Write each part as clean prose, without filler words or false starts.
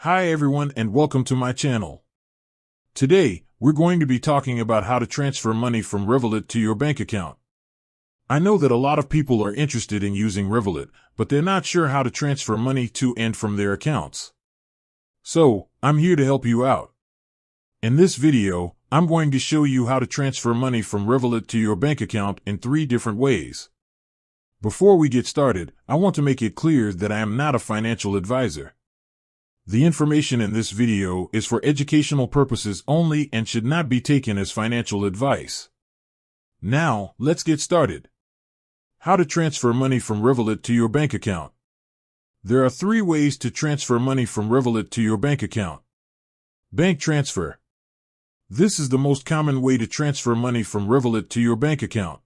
Hi everyone and welcome to my channel. Today, we're going to be talking about how to transfer money from Revolut to your bank account. I know that a lot of people are interested in using Revolut, but they're not sure how to transfer money to and from their accounts. So, I'm here to help you out. In this video, I'm going to show you how to transfer money from Revolut to your bank account in 3 different ways. Before we get started, I want to make it clear that I am not a financial advisor. The information in this video is for educational purposes only and should not be taken as financial advice. Now, let's get started. How to transfer money from Revolut to your bank account. There are 3 ways to transfer money from Revolut to your bank account. Bank transfer. This is the most common way to transfer money from Revolut to your bank account.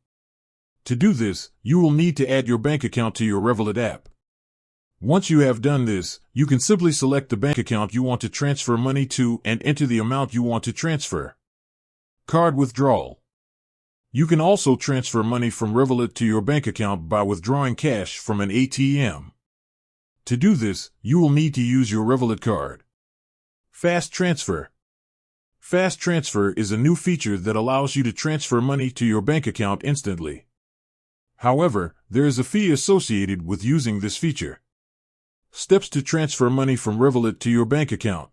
To do this, you will need to add your bank account to your Revolut app. Once you have done this, you can simply select the bank account you want to transfer money to and enter the amount you want to transfer. Card withdrawal. You can also transfer money from Revolut to your bank account by withdrawing cash from an ATM. To do this, you will need to use your Revolut card. Fast transfer. Fast transfer is a new feature that allows you to transfer money to your bank account instantly. However, there is a fee associated with using this feature. Steps to transfer money from Revolut to your bank account.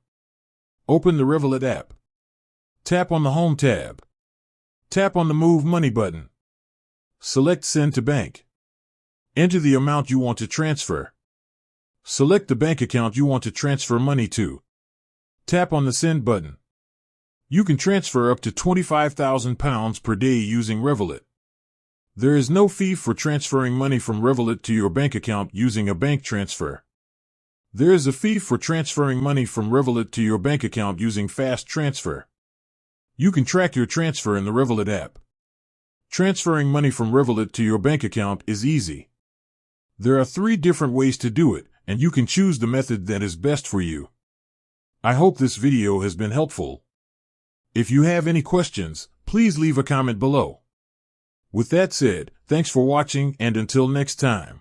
Open the Revolut app. Tap on the Home tab. Tap on the Move Money button. Select Send to Bank. Enter the amount you want to transfer. Select the bank account you want to transfer money to. Tap on the Send button. You can transfer up to £25,000 per day using Revolut. There is no fee for transferring money from Revolut to your bank account using a bank transfer. There is a fee for transferring money from Revolut to your bank account using Fast Transfer. You can track your transfer in the Revolut app. Transferring money from Revolut to your bank account is easy. There are 3 different ways to do it, and you can choose the method that is best for you. I hope this video has been helpful. If you have any questions, please leave a comment below. With that said, thanks for watching and until next time.